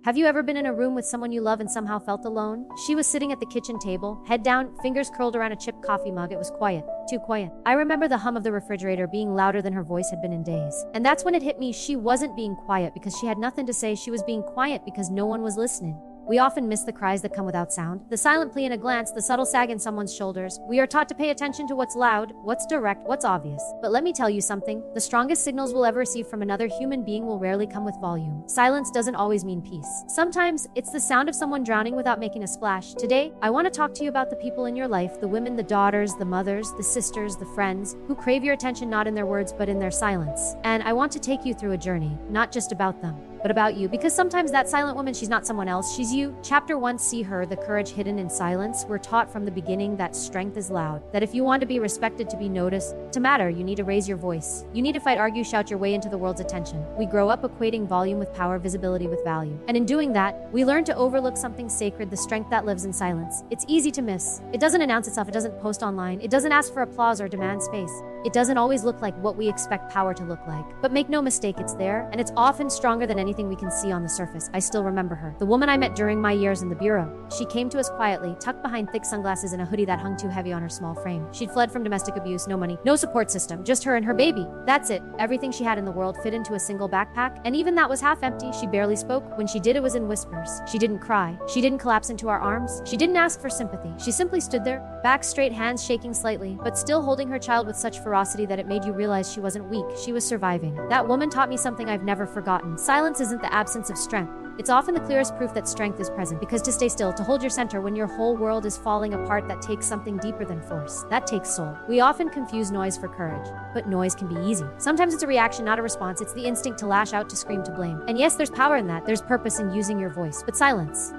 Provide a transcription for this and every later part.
Have you ever been in a room with someone you love and somehow felt alone? She was sitting at the kitchen table, head down, fingers curled around a chipped coffee mug. It was quiet, too quiet. I remember the hum of the refrigerator being louder than her voice had been in days. And that's when it hit me. She wasn't being quiet because she had nothing to say. She was being quiet because no one was listening. We often miss the cries that come without sound, the silent plea in a glance, the subtle sag in someone's shoulders. We are taught to pay attention to what's loud, what's direct, what's obvious. But let me tell you something, the strongest signals we'll ever receive from another human being will rarely come with volume. Silence doesn't always mean peace. Sometimes it's the sound of someone drowning without making a splash. Today, I want to talk to you about the people in your life, the women, the daughters, the mothers, the sisters, the friends, who crave your attention not in their words but in their silence. And I want to take you through a journey, not just about them, but about you, because sometimes that silent woman, she's not someone else, she's you. Chapter 1, See Her, the courage hidden in silence. We're taught from the beginning that strength is loud, that if you want to be respected, to be noticed, to matter, you need to raise your voice. You need to fight, argue, shout your way into the world's attention. We grow up equating volume with power, visibility with value. And in doing that, we learn to overlook something sacred, the strength that lives in silence. It's easy to miss. It doesn't announce itself, it doesn't post online, it doesn't ask for applause or demand space. It doesn't always look like what we expect power to look like. But make no mistake, it's there, and it's often stronger than anything we can see on the surface. I still remember her. The woman I met during my years in the bureau. She came to us quietly, tucked behind thick sunglasses and a hoodie that hung too heavy on her small frame. She'd fled from domestic abuse, no money, no support system, just her and her baby. That's it. Everything she had in the world fit into a single backpack, and even that was half empty. She barely spoke. When she did, it was in whispers. She didn't cry. She didn't collapse into our arms. She didn't ask for sympathy. She simply stood there, back straight, hands shaking slightly, but still holding her child with such ferocity that it made you realize she wasn't weak, she was surviving. That woman taught me something I've never forgotten. Silence isn't the absence of strength. It's often the clearest proof that strength is present, because to stay still, to hold your center when your whole world is falling apart, that takes something deeper than force. That takes soul. We often confuse noise for courage, but noise can be easy. Sometimes it's a reaction, not a response. It's the instinct to lash out, to scream, to blame. And yes, there's power in that. There's purpose in using your voice. But silence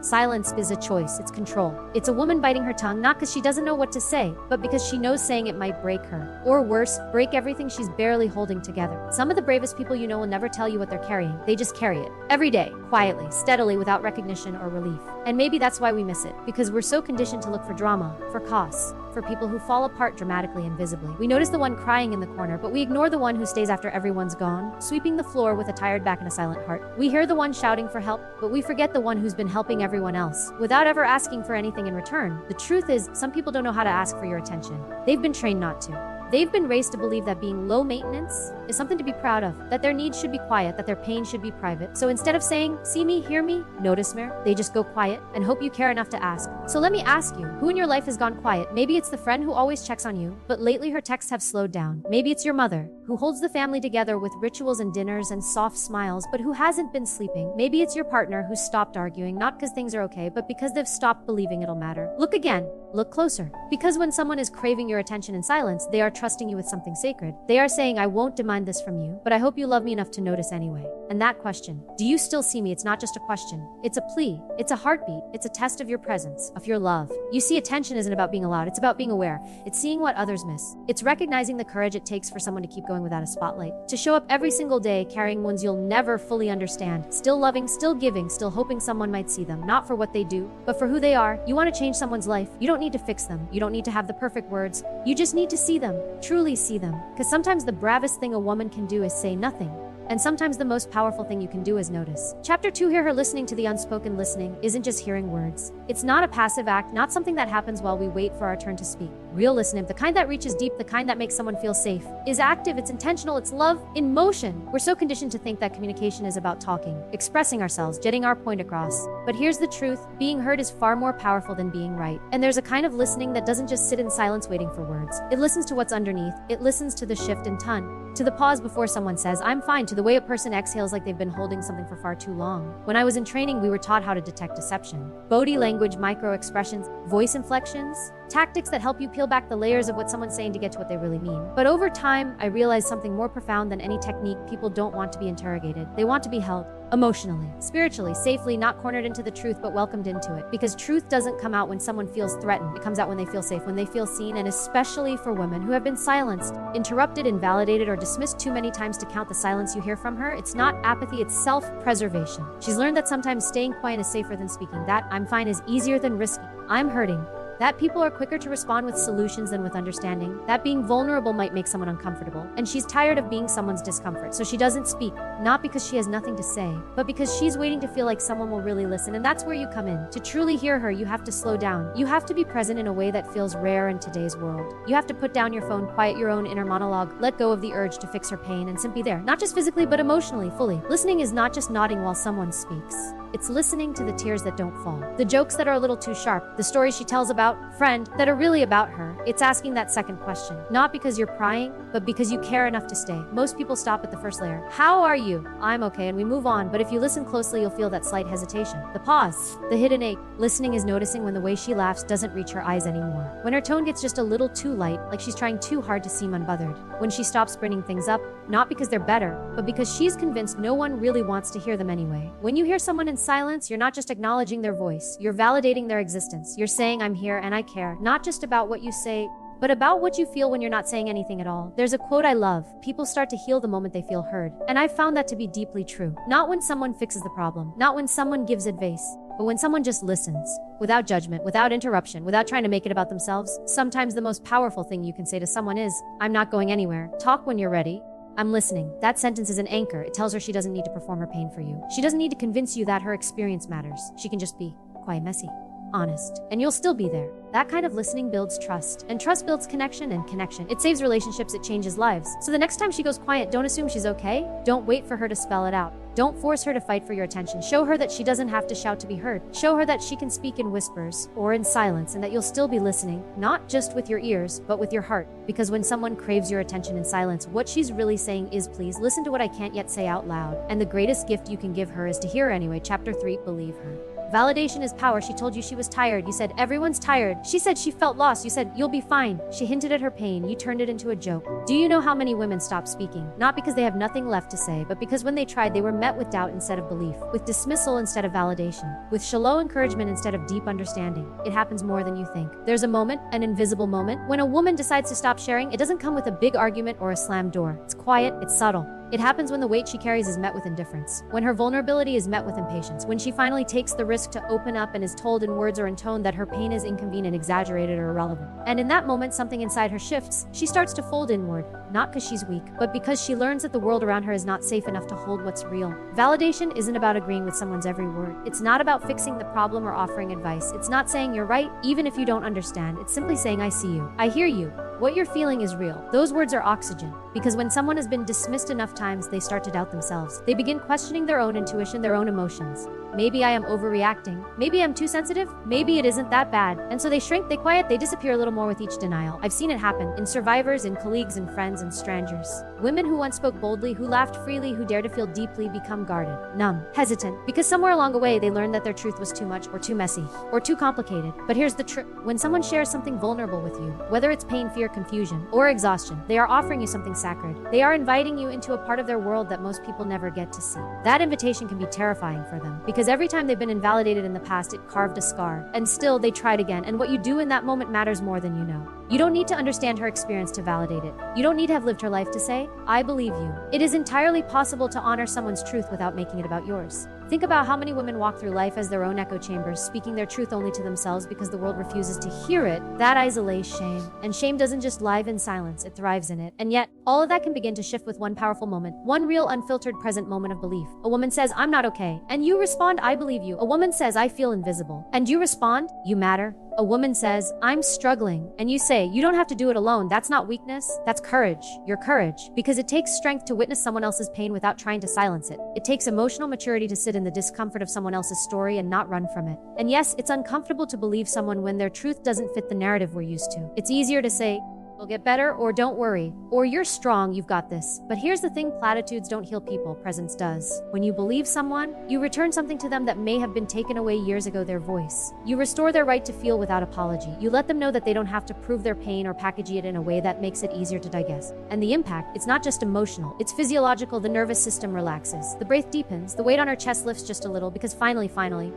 is a choice. It's control. It's a woman biting her tongue, not because she doesn't know what to say, but because she knows saying it might break her. Or worse, break everything she's barely holding together. Some of the bravest people you know will never tell you what they're carrying. They just carry it. Every day, quietly, steadily, without recognition or relief. And maybe that's why we miss it, because we're so conditioned to look for drama, for costs, for people who fall apart dramatically and visibly. We notice the one crying in the corner, but we ignore the one who stays after everyone's gone, sweeping the floor with a tired back and a silent heart. We hear the one shouting for help, but we forget the one who's been helping everyone else, without ever asking for anything in return. The truth is, some people don't know how to ask for your attention. They've been trained not to. They've been raised to believe that being low maintenance is something to be proud of, that their needs should be quiet, that their pain should be private. So instead of saying, see me, hear me, notice me, they just go quiet and hope you care enough to ask. So let me ask you, who in your life has gone quiet? Maybe it's the friend who always checks on you, but lately her texts have slowed down. Maybe it's your mother, who holds the family together with rituals and dinners and soft smiles, but who hasn't been sleeping. Maybe it's your partner who stopped arguing, not because things are okay, but because they've stopped believing it'll matter. Look again. Look closer. Because when someone is craving your attention in silence, they are trusting you with something sacred. They are saying, I won't demand this from you, but I hope you love me enough to notice anyway. And that question, do you still see me? It's not just a question. It's a plea. It's a heartbeat. It's a test of your presence, of your love. You see, attention isn't about being allowed. It's about being aware. It's seeing what others miss. It's recognizing the courage it takes for someone to keep going without a spotlight. To show up every single day carrying wounds you'll never fully understand. Still loving, still giving, still hoping someone might see them. Not for what they do, but for who they are. You want to change someone's life. You don't need to fix them. You don't need to have the perfect words. You just need to see them. Truly see them. Because sometimes the bravest thing a woman can do is say nothing. And sometimes the most powerful thing you can do is notice. Chapter 2, Hear Her. Listening to the unspoken. Listening isn't just hearing words. It's not a passive act, not something that happens while we wait for our turn to speak. Real listening, the kind that reaches deep, the kind that makes someone feel safe, is active, it's intentional, it's love in motion. We're so conditioned to think that communication is about talking, expressing ourselves, getting our point across. But here's the truth, being heard is far more powerful than being right. And there's a kind of listening that doesn't just sit in silence waiting for words. It listens to what's underneath. It listens to the shift in tone, to the pause before someone says, I'm fine, to the way a person exhales like they've been holding something for far too long. When I was in training, we were taught how to detect deception. Body language, micro expressions, voice inflections, tactics that help you peel back the layers of what someone's saying to get to what they really mean. But over time, I realized something more profound than any technique. People don't want to be interrogated. They want to be held. Emotionally, spiritually, safely, not cornered into the truth, but welcomed into it. Because truth doesn't come out when someone feels threatened. It comes out when they feel safe, when they feel seen, and especially for women who have been silenced, interrupted, invalidated, or dismissed too many times to count the silence you hear from her. It's not apathy, it's self-preservation. She's learned that sometimes staying quiet is safer than speaking. That I'm fine is easier than risky. I'm hurting. that people are quicker to respond with solutions than with understanding, that being vulnerable might make someone uncomfortable, and she's tired of being someone's discomfort, so she doesn't speak, not because she has nothing to say, but because she's waiting to feel like someone will really listen, and that's where you come in. To truly hear her, you have to slow down. You have to be present in a way that feels rare in today's world. You have to put down your phone, quiet your own inner monologue, let go of the urge to fix her pain, and simply there, not just physically, but emotionally, fully. Listening is not just nodding while someone speaks. It's listening to the tears that don't fall, the jokes that are a little too sharp, the stories she tells about friend that are really about her. It's asking that second question, not because you're prying, but because you care enough to stay. Most people stop at the first layer. How are you? I'm okay, and we move on, but if you listen closely, you'll feel that slight hesitation, the pause, the hidden ache. Listening is noticing when the way she laughs doesn't reach her eyes anymore, when her tone gets just a little too light, like she's trying too hard to seem unbothered, when she stops bringing things up, not because they're better, but because she's convinced no one really wants to hear them anyway. When you hear someone in silence, you're not just acknowledging their voice, you're validating their existence. You're saying, I'm here and I care, not just about what you say, but about what you feel when you're not saying anything at all. There's a quote I love: people start to heal the moment they feel heard. And I've found that to be deeply true. Not when someone fixes the problem, not when someone gives advice, but when someone just listens, without judgment, without interruption, without trying to make it about themselves. Sometimes the most powerful thing you can say to someone is, I'm not going anywhere. Talk when you're ready. I'm listening. That sentence is an anchor. It tells her she doesn't need to perform her pain for you. She doesn't need to convince you that her experience matters. She can just be quiet, messy, honest, and you'll still be there. That kind of listening builds trust, and trust builds connection, and connection, it saves relationships, it changes lives. So the next time she goes quiet, don't assume she's okay. Don't wait for her to spell it out. Don't force her to fight for your attention. Show her that she doesn't have to shout to be heard. Show her that she can speak in whispers or in silence, and that you'll still be listening, not just with your ears, but with your heart. Because when someone craves your attention in silence, what she's really saying is, please listen to what I can't yet say out loud. And the greatest gift you can give her is to hear her anyway. Chapter 3, believe her. Validation is power. She told you she was tired. You said, everyone's tired. She said she felt lost. You said, you'll be fine. She hinted at her pain. You turned it into a joke. Do you know how many women stop speaking? Not because they have nothing left to say, but because when they tried, they were met with doubt instead of belief, with dismissal instead of validation, with shallow encouragement instead of deep understanding. It happens more than you think. There's a moment, an invisible moment, when a woman decides to stop sharing. It doesn't come with a big argument or a slammed door. It's quiet, it's subtle. It happens when the weight she carries is met with indifference, when her vulnerability is met with impatience, when she finally takes the risk to open up and is told in words or in tone that her pain is inconvenient, exaggerated, or irrelevant. And in that moment, something inside her shifts. She starts to fold inward, not because she's weak, but because she learns that the world around her is not safe enough to hold what's real. Validation isn't about agreeing with someone's every word. It's not about fixing the problem or offering advice. It's not saying you're right, even if you don't understand. It's simply saying, I see you. I hear you. What you're feeling is real. Those words are oxygen. Because when someone has been dismissed enough times, they start to doubt themselves. They begin questioning their own intuition, their own emotions. Maybe I am overreacting. Maybe I'm too sensitive. Maybe it isn't that bad. And so they shrink, they quiet, they disappear a little more with each denial. I've seen it happen in survivors, in colleagues, in friends, and strangers. Women who once spoke boldly, who laughed freely, who dared to feel deeply, become guarded, numb, hesitant, because somewhere along the way they learned that their truth was too much, or too messy, or too complicated. But here's the truth. When someone shares something vulnerable with you, whether it's pain, fear, confusion, or exhaustion, they are offering you something sacred. They are inviting you into a part of their world that most people never get to see. That invitation can be terrifying for them, because every time they've been invalidated in the past, it carved a scar. And still, they tried again, and what you do in that moment matters more than you know. You don't need to understand her experience to validate it. You don't need to have lived her life to say, I believe you. It is entirely possible to honor someone's truth without making it about yours. Think about how many women walk through life as their own echo chambers, speaking their truth only to themselves because the world refuses to hear it. That isolates shame. And shame doesn't just live in silence, it thrives in it. And yet, all of that can begin to shift with one powerful moment, one real, unfiltered, present moment of belief. A woman says, I'm not okay. And you respond, I believe you. A woman says, I feel invisible. And you respond, you matter. A woman says, I'm struggling. And you say, you don't have to do it alone. That's not weakness. That's courage. Your courage. Because it takes strength to witness someone else's pain without trying to silence it. It takes emotional maturity to sit in the discomfort of someone else's story and not run from it. And yes, it's uncomfortable to believe someone when their truth doesn't fit the narrative we're used to. It's easier to say, it'll get better, or don't worry, or you're strong, you've got this. But here's the thing, platitudes don't heal people, presence does. When you believe someone, you return something to them that may have been taken away years ago, their voice. You restore their right to feel without apology. You let them know that they don't have to prove their pain or package it in a way that makes it easier to digest. And the impact, it's not just emotional, it's physiological. The nervous system relaxes, the breath deepens, the weight on her chest lifts just a little, because finally,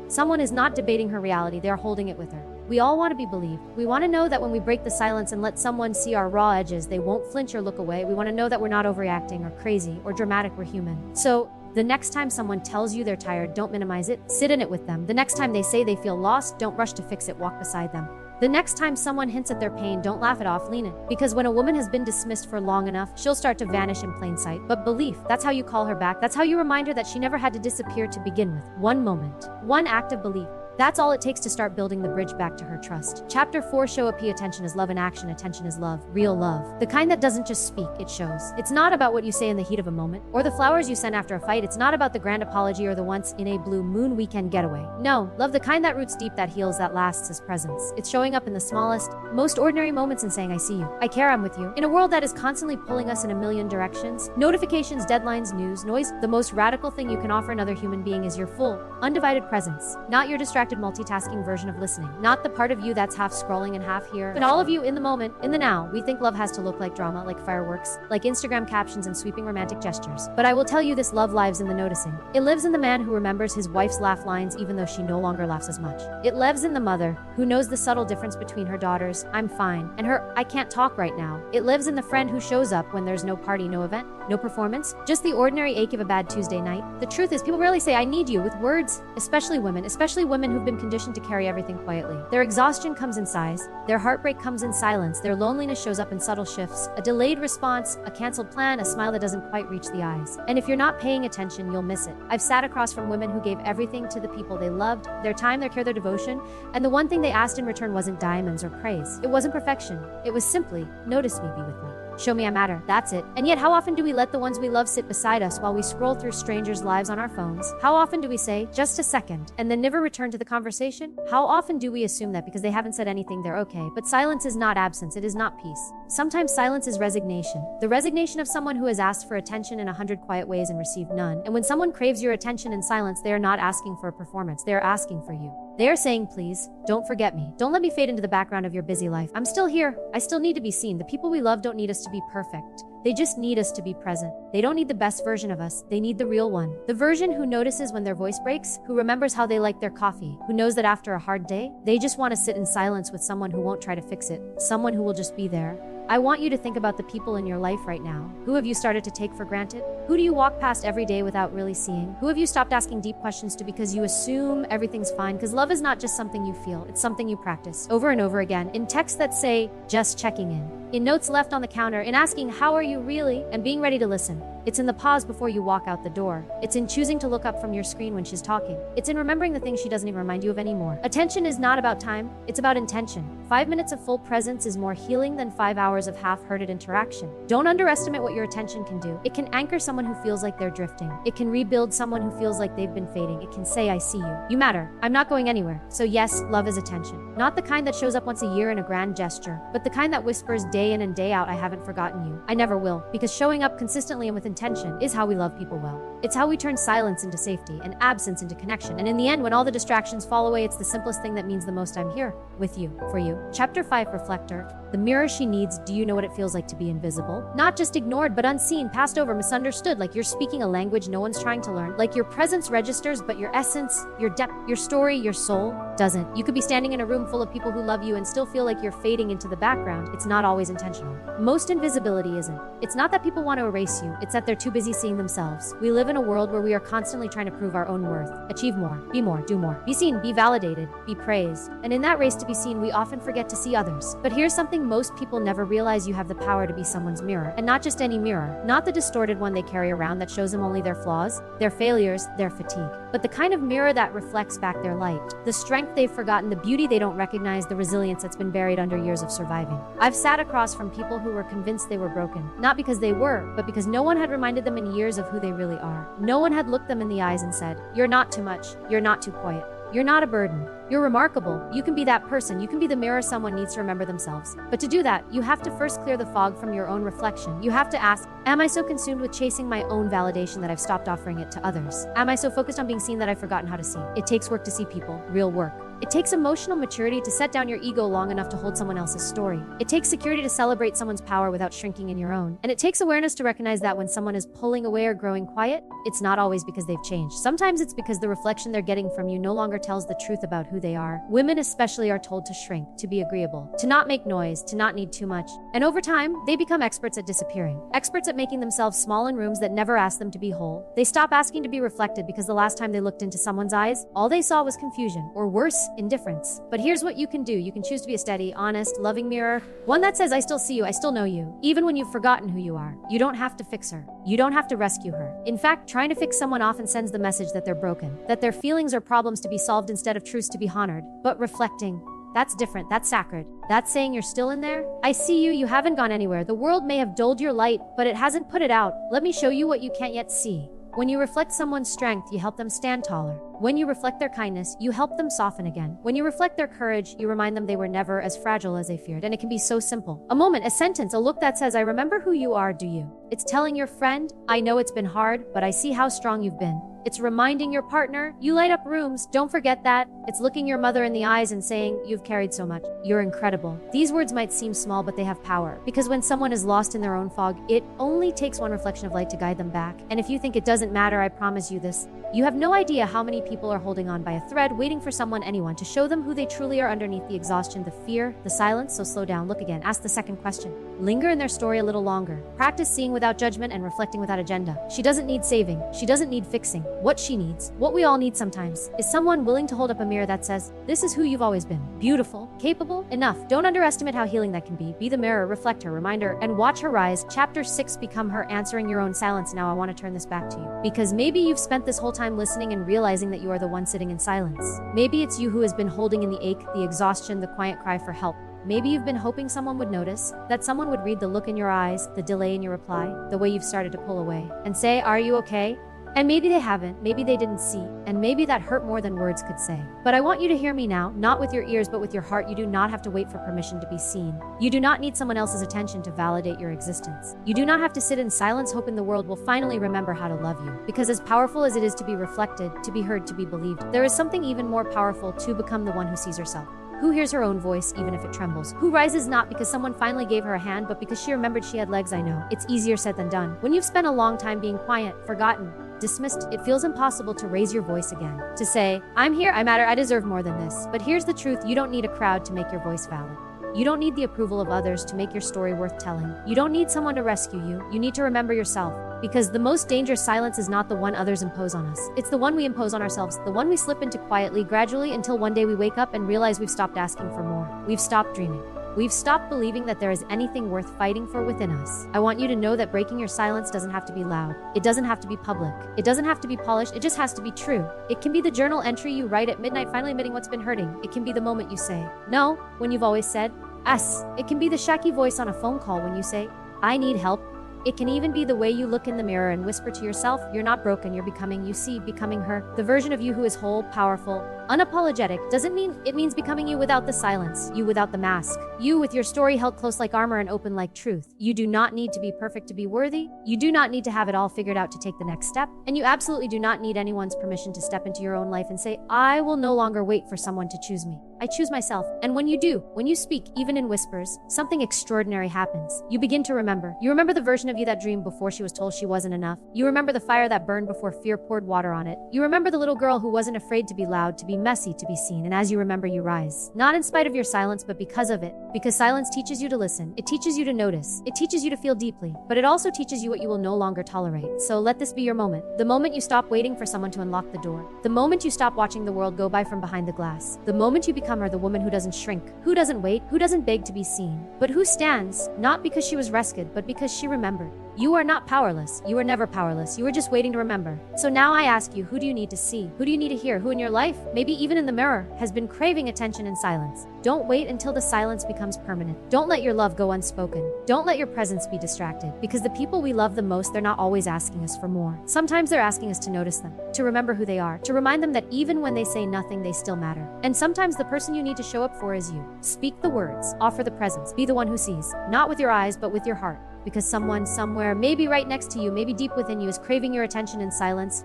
someone is not debating her reality, they are holding it with her. We all want to be believed. We want to know that when we break the silence and let someone see our raw edges, they won't flinch or look away. We want to know that we're not overreacting or crazy or dramatic, we're human. So, the next time someone tells you they're tired, don't minimize it. Sit in it with them. The next time they say they feel lost, don't rush to fix it, walk beside them. The next time someone hints at their pain, don't laugh it off, lean it. Because when a woman has been dismissed for long enough, she'll start to vanish in plain sight. But belief, that's how you call her back. That's how you remind her that she never had to disappear to begin with. One moment, one act of belief. That's all it takes to start building the bridge back to her trust. Chapter 4, Show up. Attention is love in action. Attention is love, real love. The kind that doesn't just speak, it shows. It's not about what you say in the heat of a moment, or the flowers you send after a fight. It's not about the grand apology or the once in a blue moon weekend getaway. No, love the kind that roots deep, that heals, that lasts, is presence. It's showing up in the smallest, most ordinary moments and saying, I see you, I care, I'm with you. In a world that is constantly pulling us in a million directions, notifications, deadlines, news, noise, the most radical thing you can offer another human being is your full, undivided presence. Not your distracted multitasking version of listening. Not the part of you that's half scrolling and half here, but all of you in the moment, in the now. We think love has to look like drama, like fireworks, like Instagram captions and sweeping romantic gestures. But I will tell you this, love lives in the noticing. It lives in the man who remembers his wife's laugh lines even though she no longer laughs as much. It lives in the mother who knows the subtle difference between her daughter's I'm fine and her I can't talk right now. It lives in the friend who shows up when there's no party, no event, no performance, just the ordinary ache of a bad Tuesday night. The truth is, people rarely say I need you with words, especially women who've been conditioned to carry everything quietly. Their exhaustion comes in sighs, their heartbreak comes in silence, their loneliness shows up in subtle shifts, a delayed response, a canceled plan, a smile that doesn't quite reach the eyes. And if you're not paying attention, you'll miss it. I've sat across from women who gave everything to the people they loved, their time, their care, their devotion, and the one thing they asked in return wasn't diamonds or praise. It wasn't perfection. It was simply, notice me, be with me. Show me I matter, that's it. And yet how often do we let the ones we love sit beside us while we scroll through strangers' lives on our phones? How often do we say, just a second, and then never return to the conversation? How often do we assume that because they haven't said anything, they're okay? But silence is not absence, it is not peace. Sometimes silence is resignation. The resignation of someone who has asked for attention in 100 quiet ways and received none. And when someone craves your attention in silence, they are not asking for a performance, they are asking for you. They are saying, please, don't forget me. Don't let me fade into the background of your busy life. I'm still here. I still need to be seen. The people we love don't need us to be perfect. They just need us to be present. They don't need the best version of us. They need the real one. The version who notices when their voice breaks, who remembers how they like their coffee, who knows that after a hard day, they just want to sit in silence with someone who won't try to fix it, someone who will just be there. I want you to think about the people in your life right now. Who have you started to take for granted? Who do you walk past every day without really seeing? Who have you stopped asking deep questions to because you assume everything's fine? Because love is not just something you feel, it's something you practice over and over again. In texts that say, just checking in notes left on the counter, in asking, how are you really? And being ready to listen. It's in the pause before you walk out the door. It's in choosing to look up from your screen when she's talking. It's in remembering the things she doesn't even remind you of anymore. Attention is not about time, it's about intention. 5 minutes of full presence is more healing than 5 hours of half-hearted interaction. Don't underestimate what your attention can do. It can anchor someone who feels like they're drifting. It can rebuild someone who feels like they've been fading. It can say, I see you. You matter. I'm not going anywhere. So yes, love is attention. Not the kind that shows up once a year in a grand gesture, but the kind that whispers day in and day out, I haven't forgotten you. I never will. Because showing up consistently and with intention is how we love people well. It's how we turn silence into safety and absence into connection. And in the end, when all the distractions fall away, it's the simplest thing that means the most. I'm here with you, for you. Chapter 5, Reflector. The mirror she needs. Do you know what it feels like to be invisible? Not just ignored, but unseen, passed over, misunderstood, like you're speaking a language no one's trying to learn. Like your presence registers, but your essence, your depth, your story, your soul doesn't. You could be standing in a room full of people who love you and still feel like you're fading into the background. It's not always intentional. Most invisibility isn't. It's not that people want to erase you, it's that they're too busy seeing themselves. We live in a world where we are constantly trying to prove our own worth, achieve more, do more, be seen, be validated, be praised. And in that race to be seen, we often forget to see others. But here's something most people never realize: you have the power to be someone's mirror, and not just any mirror, not the distorted one they carry around that shows them only their flaws, their failures, their fatigue, but the kind of mirror that reflects back their light, the strength they've forgotten, the beauty they don't recognize, the resilience that's been buried under years of surviving. I've sat across from people who were convinced they were broken, not because they were, but because no one had reminded them in years of who they really are. No one had looked them in the eyes and said, you're not too much, you're not too quiet, you're not a burden. You're remarkable. You can be that person. You can be the mirror someone needs to remember themselves. But to do that, you have to first clear the fog from your own reflection. You have to ask, am I so consumed with chasing my own validation that I've stopped offering it to others? Am I so focused on being seen that I've forgotten how to see? It takes work to see people, real work. It takes emotional maturity to set down your ego long enough to hold someone else's story. It takes security to celebrate someone's power without shrinking in your own. And it takes awareness to recognize that when someone is pulling away or growing quiet, it's not always because they've changed. Sometimes it's because the reflection they're getting from you no longer tells the truth about who they are. Women especially are told to shrink, to be agreeable, to not make noise, to not need too much. And over time, they become experts at disappearing. Experts at making themselves small in rooms that never ask them to be whole. They stop asking to be reflected because the last time they looked into someone's eyes, all they saw was confusion, or worse, indifference. But here's what you can do. You can choose to be a steady, honest, loving mirror. One that says, I still see you, I still know you, even when you've forgotten who you are. You don't have to fix her. You don't have to rescue her. In fact, trying to fix someone often sends the message that they're broken, that their feelings are problems to be solved instead of truths to be honored. But reflecting, that's different. That's sacred. That's saying you're still in there. I see you. You haven't gone anywhere. The world may have dulled your light, but it hasn't put it out. Let me show you what you can't yet see. When you reflect someone's strength, you help them stand taller. When you reflect their kindness, you help them soften again. When you reflect their courage, you remind them they were never as fragile as they feared. And it can be so simple. A moment, a sentence, a look that says, I remember who you are, do you? It's telling your friend, I know it's been hard, but I see how strong you've been. It's reminding your partner, you light up rooms, don't forget that. It's looking your mother in the eyes and saying, you've carried so much. You're incredible. These words might seem small, but they have power. Because when someone is lost in their own fog, it only takes one reflection of light to guide them back. And if you think it doesn't matter, I promise you this. You have no idea how many people are holding on by a thread, waiting for anyone to show them who they truly are underneath the exhaustion, the fear, the silence. So slow down, look again, ask the second question. Linger in their story a little longer. Practice seeing without judgment and reflecting without agenda. She doesn't need saving. She doesn't need fixing. What she needs, what we all need sometimes, is someone willing to hold up a mirror that says, this is who you've always been. Beautiful, capable, enough. Don't underestimate how healing that can be. Be the mirror, reflect her, remind her, and watch her rise. Chapter 6, become her, answering your own silence. Now I want to turn this back to you. Because maybe you've spent this whole time listening and realizing that you are the one sitting in silence. Maybe it's you who has been holding in the ache, the exhaustion, the quiet cry for help. Maybe you've been hoping someone would notice, that someone would read the look in your eyes, the delay in your reply, the way you've started to pull away, and say, are you okay? And maybe they haven't, maybe they didn't see, and maybe that hurt more than words could say. But I want you to hear me now, not with your ears, but with your heart. You do not have to wait for permission to be seen. You do not need someone else's attention to validate your existence. You do not have to sit in silence hoping the world will finally remember how to love you. Because as powerful as it is to be reflected, to be heard, to be believed, there is something even more powerful: to become the one who sees herself. Who hears her own voice even if it trembles? Who rises not because someone finally gave her a hand, but because she remembered she had legs. I know, it's easier said than done. When you've spent a long time being quiet, forgotten, dismissed, it feels impossible to raise your voice again. To say, I'm here, I matter, I deserve more than this. But here's the truth: you don't need a crowd to make your voice valid. You don't need the approval of others to make your story worth telling. You don't need someone to rescue you. You need to remember yourself. Because the most dangerous silence is not the one others impose on us. It's the one we impose on ourselves, the one we slip into quietly, gradually, until one day we wake up and realize we've stopped asking for more. We've stopped dreaming. We've stopped believing that there is anything worth fighting for within us. I want you to know that breaking your silence doesn't have to be loud. It doesn't have to be public. It doesn't have to be polished. It just has to be true. It can be the journal entry you write at midnight, finally admitting what's been hurting. It can be the moment you say no when you've always said yes. It can be the shaky voice on a phone call when you say, I need help. It can even be the way you look in the mirror and whisper to yourself, you're not broken, you're becoming, you see, becoming her. The version of you who is whole, powerful, unapologetic. Doesn't mean it means becoming you without the silence, you without the mask, you with your story held close like armor and open like truth. You do not need to be perfect to be worthy. You do not need to have it all figured out to take the next step. And you absolutely do not need anyone's permission to step into your own life and say, I will no longer wait for someone to choose me. I choose myself. And when you do, when you speak, even in whispers, something extraordinary happens. You begin to remember. You remember the version of you that dreamed before she was told she wasn't enough. You remember the fire that burned before fear poured water on it. You remember the little girl who wasn't afraid to be loud, to be messy, to be seen. And as you remember, you rise. Not in spite of your silence, but because of it. Because silence teaches you to listen. It teaches you to notice. It teaches you to feel deeply. But it also teaches you what you will no longer tolerate. So let this be your moment. The moment you stop waiting for someone to unlock the door. The moment you stop watching the world go by from behind the glass. The moment you become her, the woman who doesn't shrink, who doesn't wait, who doesn't beg to be seen, but who stands, not because she was rescued, but because she remembered. You are not powerless. You were never powerless. You were just waiting to remember. So now I ask you, who do you need to see? Who do you need to hear? Who in your life, maybe even in the mirror, has been craving attention in silence? Don't wait until the silence becomes permanent. Don't let your love go unspoken. Don't let your presence be distracted. Because the people we love the most, they're not always asking us for more. Sometimes they're asking us to notice them, to remember who they are, to remind them that even when they say nothing, they still matter. And sometimes the person you need to show up for is you. Speak the words, offer the presence, be the one who sees, not with your eyes, but with your heart. Because someone, somewhere, maybe right next to you, maybe deep within you, is craving your attention in silence.